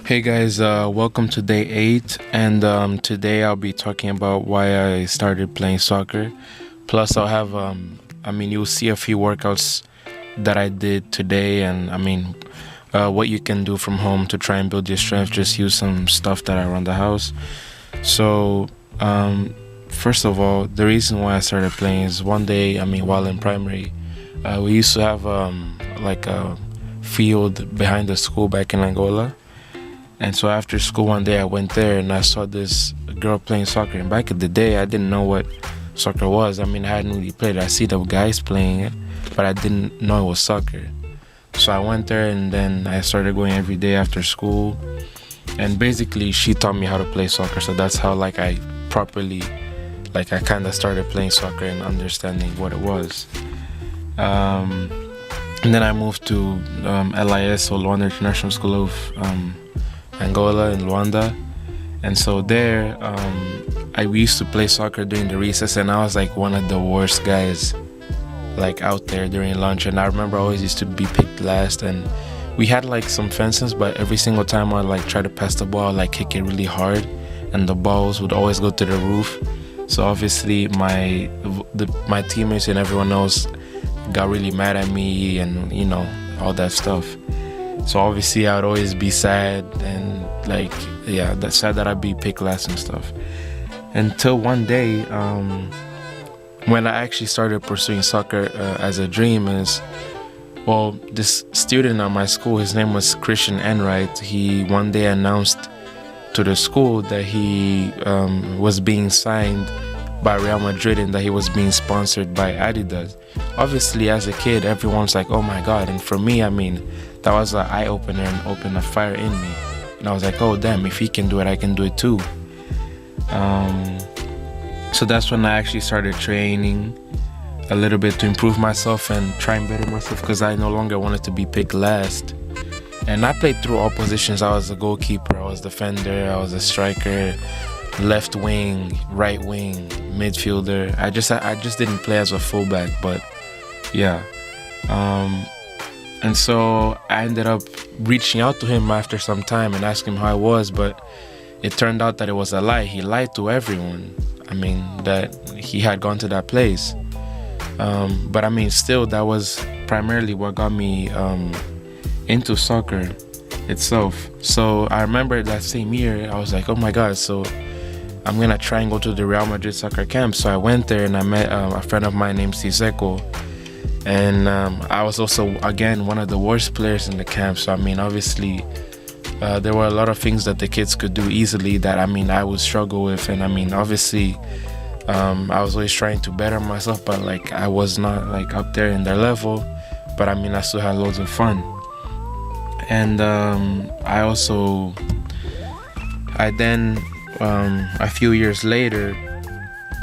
Hey guys, welcome to day 8. And today I'll be talking about why I started playing soccer. Plus, you'll see a few workouts that I did today, and what you can do from home to try and build your strength. Just use some stuff that are around the house. So, first of all, the reason why I started playing is one day, while in primary, we used to have like a field behind the school back in Angola. And so after school one day, I went there and I saw this girl playing soccer. And back in the day, I didn't know what soccer was. I hadn't really played it. I see the guys playing it, but I didn't know it was soccer. So I went there and then I started going every day after school. And basically, she taught me how to play soccer. So that's how I kind of started playing soccer and understanding what it was. And then I moved to LIS, or Luanda International School of Angola in Luanda. And so there, we used to play soccer during the recess, and I was like one of the worst guys like out there during lunch. And I remember I always used to be picked last, and we had like some fences, but every single time I'd like try to pass the ball, I'd like kick it really hard, and the balls would always go to the roof. So obviously my teammates and everyone else got really mad at me, and all that stuff. So obviously I'd always be sad, and that's sad that I'd be picked last and stuff. Until one day, when I actually started pursuing soccer as a dream, this student at my school, his name was Christian Enright. He one day announced to the school that he was being signed by Real Madrid and that he was being sponsored by Adidas. Obviously, as a kid, everyone's like, oh my God. And for me, that was an eye-opener and opened a fire in me. And I was like, oh damn, if he can do it, I can do it too. So that's when I actually started training a little bit to improve myself and try and better myself, because I no longer wanted to be picked last. And I played through all positions. I was a goalkeeper, I was a defender, I was a striker, left wing, right wing, midfielder. I just didn't play as a fullback, but yeah. And so I ended up reaching out to him after some time and asking him how I was, but it turned out that it was a lie. He lied to everyone. That he had gone to that place. But still, that was primarily what got me into soccer itself. So I remember that same year, I was like, oh my God, so I'm gonna try and go to the Real Madrid soccer camp. So I went there and I met a friend of mine named Siseko. And I was also, again, one of the worst players in the camp. So obviously, there were a lot of things that the kids could do easily that I would struggle with. And obviously, I was always trying to better myself, but I was not up there in their level. But I still had loads of fun. And a few years later,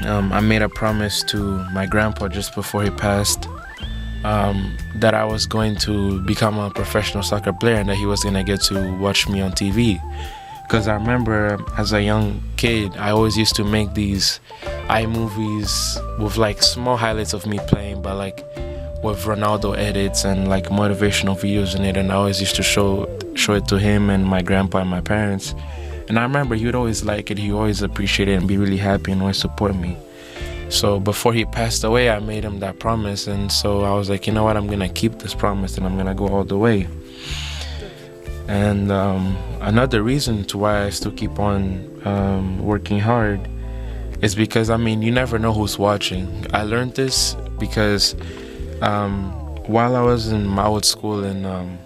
I made a promise to my grandpa just before he passed, that I was going to become a professional soccer player and that he was going to get to watch me on TV. Because I remember as a young kid, I always used to make these iMovies with small highlights of me playing, but with Ronaldo edits and motivational videos in it. And I always used to show it to him and my grandpa and my parents. And I remember he would always like it. He would always appreciate it and be really happy and always support me. So before he passed away, I made him that promise. And so I was like, you know what, I'm going to keep this promise and I'm going to go all the way. And another reason to why I still keep on working hard is because, you never know who's watching. I learned this because while I was in my old school in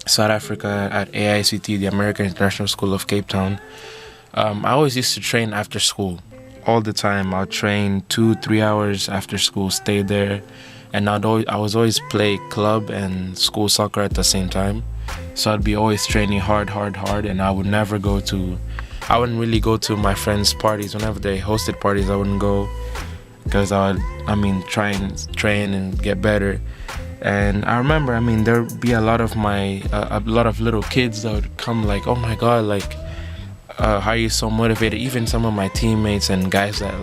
South Africa at AICT, the American International School of Cape Town, I always used to train after school. All the time. I'll train 2-3 hours after school, stay there, and I was always play club and school soccer at the same time. So I'd be always training hard, and I wouldn't really go to my friends' parties. Whenever they hosted parties, I wouldn't go, because I would, try and train and get better. And I remember, there'd be a lot of little kids that would come oh my God, how are you so motivated? Even some of my teammates and guys that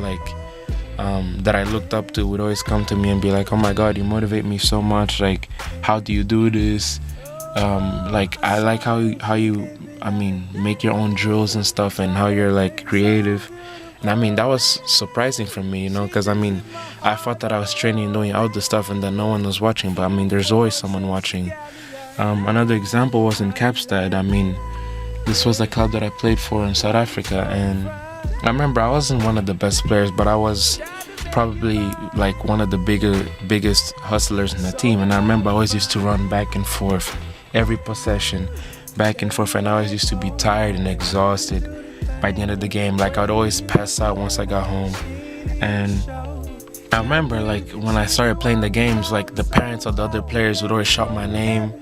that I looked up to would always come to me and be like, oh my God, you motivate me so much. How do you do this? I like how you make your own drills and stuff, and how you're like creative. And I mean, that was surprising for me, because I thought that I was training and doing outdoor stuff and that no one was watching, but I mean, there's always someone watching. Another example was in Kapstad. I mean, this was the club that I played for in South Africa, and I remember I wasn't one of the best players, but I was probably like one of the biggest hustlers in the team. And I remember I always used to run back and forth every possession, back and forth, and I always used to be tired and exhausted by the end of the game. Like, I'd always pass out once I got home. And I remember, like, when I started playing the games, like, the parents of the other players would always shout my name.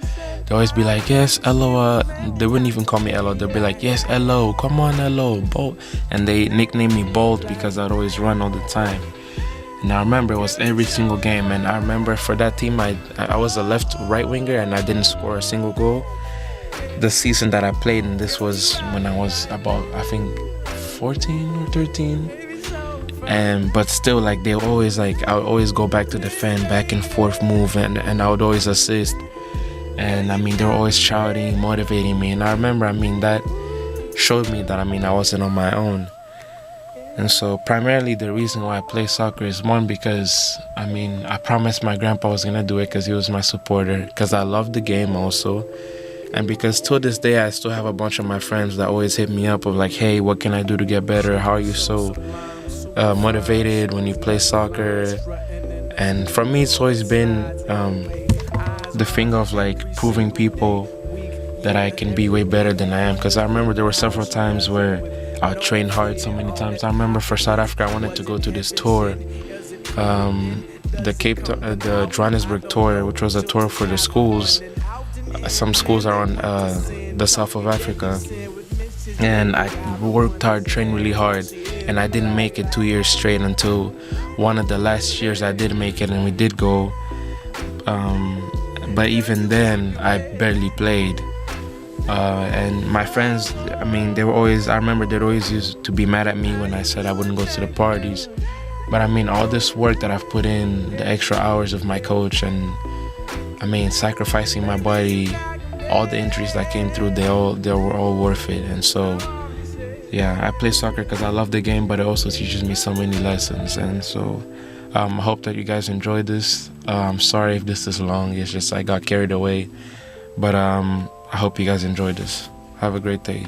They'd always be like, yes, Elo. They wouldn't even call me Elo. They'd be like, yes, Elo, come on, Elo, Bolt. And they nicknamed me Bolt because I'd always run all the time. And I remember it was every single game. And I remember for that team, I was a right winger, and I didn't score a single goal the season that I played. And this was when I was about, I think, 14 or 13. But still, like, I would always go back to defend, back and forth move, and I would always assist. And I mean, they were always shouting, motivating me. And I remember, that showed me that, I wasn't on my own. And so primarily the reason why I play soccer is, one, because, I promised my grandpa I was going to do it because he was my supporter, because I love the game also. And because to this day, I still have a bunch of my friends that always hit me up of like, hey, what can I do to get better? How are you so motivated when you play soccer? And for me, it's always been the thing of like proving people that I can be way better than I am. Because I remember there were several times where I trained hard so many times. I remember for South Africa, I wanted to go to this tour, the Johannesburg tour, which was a tour for the schools. Some schools are on the south of Africa. And I worked hard, trained really hard, and I didn't make it 2 years straight until one of the last years I did make it, and we did go. But even then, I barely played. And my friends, I remember they'd always used to be mad at me when I said I wouldn't go to the parties. But all this work that I've put in, the extra hours of my coach, and sacrificing my body, all the injuries that came through, they were all worth it. And so, yeah, I play soccer because I love the game, but it also teaches me so many lessons. And so, I hope that you guys enjoyed this. I'm sorry if this is long. It's just I got carried away. But I hope you guys enjoyed this. Have a great day.